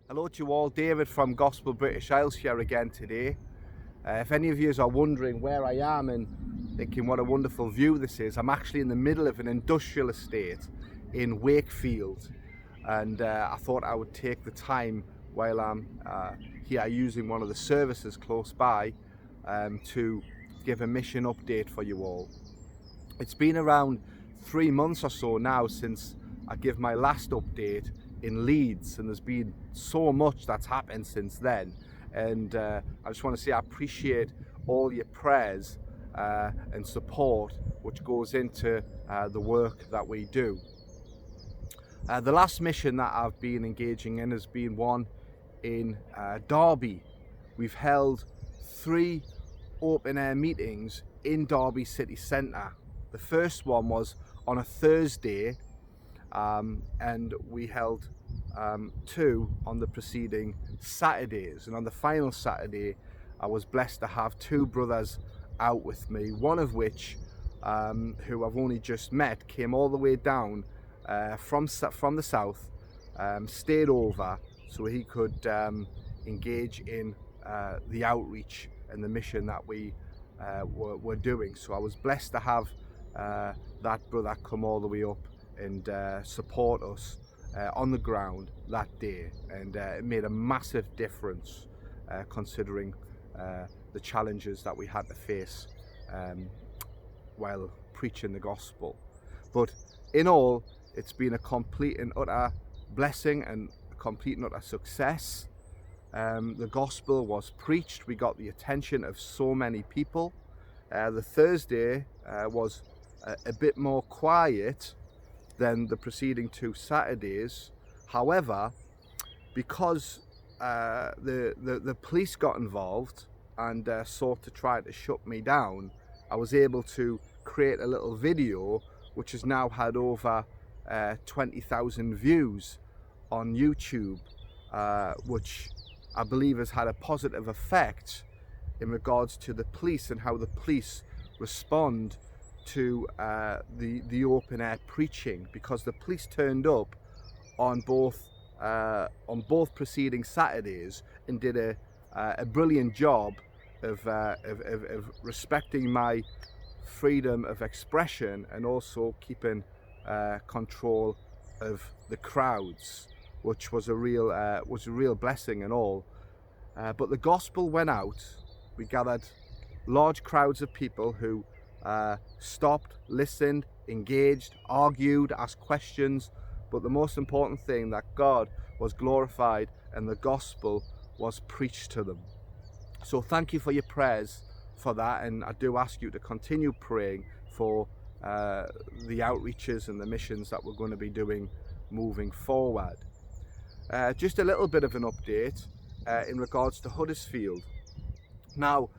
Hello to you all, David from Gospel British Isles here again today. If any of you are wondering where I am and thinking what a wonderful view this is, I'm actually in the middle of an industrial estate in Wakefield, and I thought I would take the time while I'm here using one of the services close by to give a mission update for you all. It's been around 3 months or so now since I gave my last update in Leeds, and there's been so much that's happened since then, and I just want to say I appreciate all your prayers and support which goes into the work that we do. The last mission that I've been engaging in has been one in Derby. We've held 3 open air meetings in Derby city centre. The first one was on a Thursday, and we held 2 on the preceding Saturdays, and on the final Saturday I was blessed to have 2 brothers out with me, one of which who I've only just met came all the way down from the south, stayed over so he could engage in the outreach and the mission that we were doing. So I was blessed to have that brother come all the way up and support us on the ground that day, and it made a massive difference considering the challenges that we had to face while preaching the gospel. But in all, it's been a complete and utter blessing and a complete and utter success. The gospel was preached. We got the attention of so many people. The Thursday was a bit more quiet than the preceding 2 Saturdays. However, because the police got involved and sought to try to shut me down, I was able to create a little video which has now had over 20,000 views on YouTube, which I believe has had a positive effect in regards to the police and how the police respond to the open air preaching, because the police turned up on both preceding Saturdays and did a brilliant job of respecting my freedom of expression and also keeping control of the crowds, which was a real blessing and all. But the gospel went out. We gathered large crowds of people who stopped, listened, engaged, argued, asked questions, but the most important thing, that God was glorified and the gospel was preached to them. So thank you for your prayers for that, and I do ask you to continue praying for the outreaches and the missions that we're going to be doing moving forward. Just a little bit of an update in regards to Huddersfield. Now,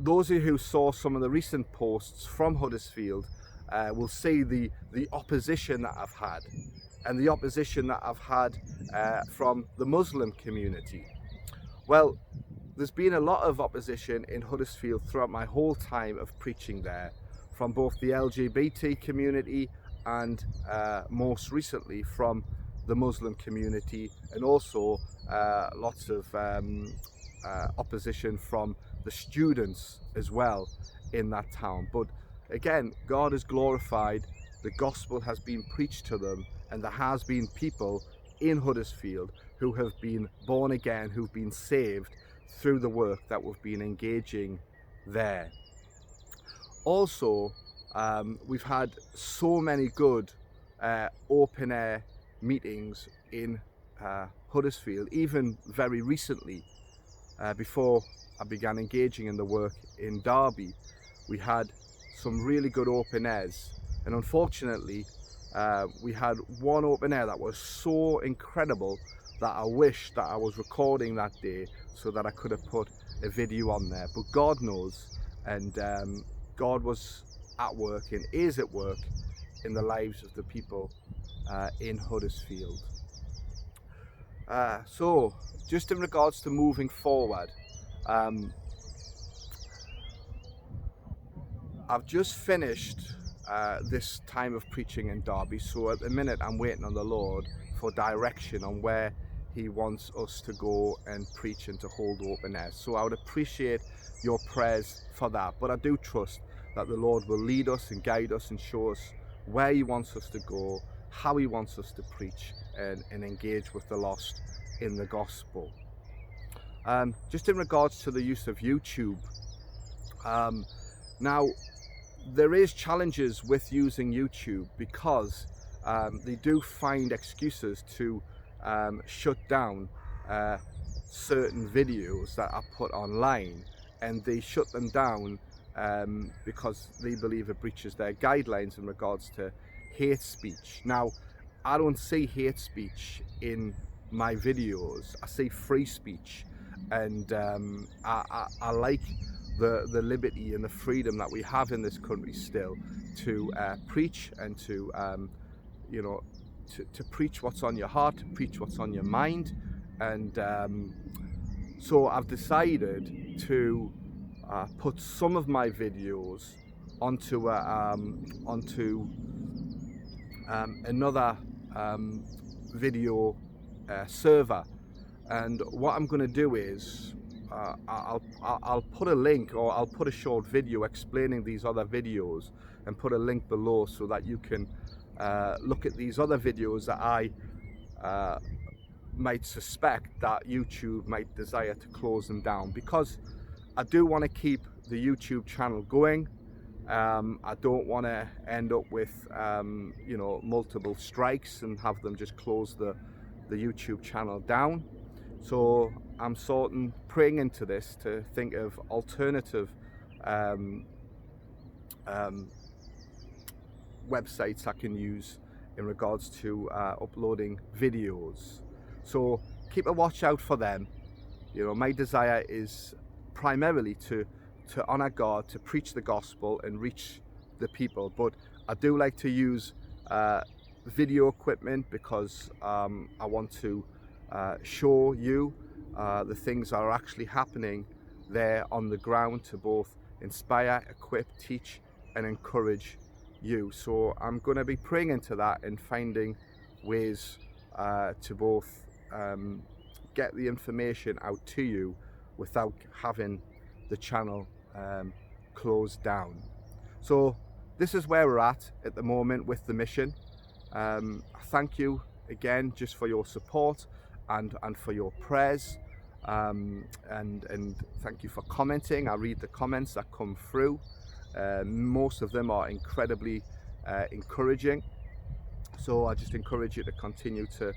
those of you who saw some of the recent posts from Huddersfield will see the opposition that I've had, and the opposition that I've had from the Muslim community. Well, there's been a lot of opposition in Huddersfield throughout my whole time of preaching there, from both the LGBT community and most recently from the Muslim community, and also lots of opposition from the students as well in that town. But again, God is glorified, the gospel has been preached to them, and there has been people in Huddersfield who have been born again, who've been saved through the work that we've been engaging there. Also, we've had so many good open air meetings in Huddersfield, even very recently. Before I began engaging in the work in Derby, we had some really good open airs, and unfortunately we had one open air that was so incredible that I wish that I was recording that day so that I could have put a video on there. But God knows, and God was at work and is at work in the lives of the people in Huddersfield. So just in regards to moving forward, I've just finished this time of preaching in Derby, so at the minute I'm waiting on the Lord for direction on where he wants us to go and preach and to hold open airs. So I would appreciate your prayers for that. But I do trust that the Lord will lead us and guide us and show us where he wants us to go, how he wants us to preach and engage with the lost in the gospel. Just in regards to the use of YouTube, now there is challenges with using YouTube because they do find excuses to shut down certain videos that are put online, and they shut them down because they believe it breaches their guidelines in regards to hate speech. Now, I don't see hate speech in my videos. I see free speech, and I like the liberty and the freedom that we have in this country still to preach and to you know, to preach what's on your heart, to preach what's on your mind. And so I've decided to put some of my videos onto another video server. And what I'm going to do is I'll put a link, or I'll put a short video explaining these other videos and put a link below so that you can look at these other videos that I might suspect that YouTube might desire to close them down, because I do want to keep the YouTube channel going. I don't want to end up with you know, multiple strikes and have them just close the YouTube channel down. So I'm sort of praying into this to think of alternative websites I can use in regards to uploading videos. So keep a watch out for them. You know, my desire is primarily to honor God, to preach the gospel and reach the people. But I do like to use video equipment because I want to show you the things that are actually happening there on the ground, to both inspire, equip, teach and encourage you. So I'm going to be praying into that and finding ways to both get the information out to you without having the channel closed down. So this is where we're at the moment with the mission. Thank you again just for your support and for your prayers, and thank you for commenting. I read the comments that come through. Most of them are incredibly encouraging, so I just encourage you to continue to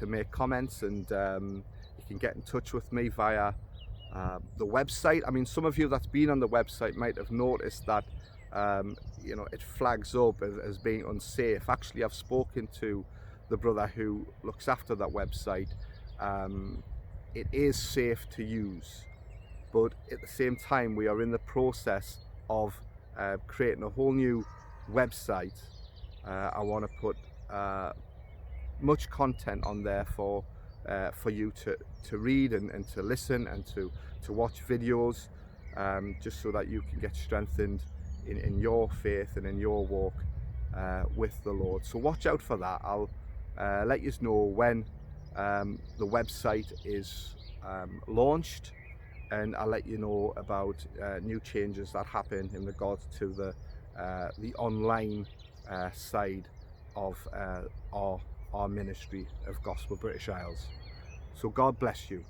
make comments, and you can get in touch with me via the website. I mean, some of you that's been on the website might have noticed that you know, it flags up as being unsafe. Actually, I've spoken to the brother who looks after that website. It is safe to use, but at the same time we are in the process of creating a whole new website. I want to put much content on there for you to read and to listen and to watch videos, just so that you can get strengthened in your faith and in your walk with the Lord. So watch out for that. I'll let you know when the website is launched, and I'll let you know about new changes that happen in regards to the online side of our ministry of Gospel British Isles. So God bless you.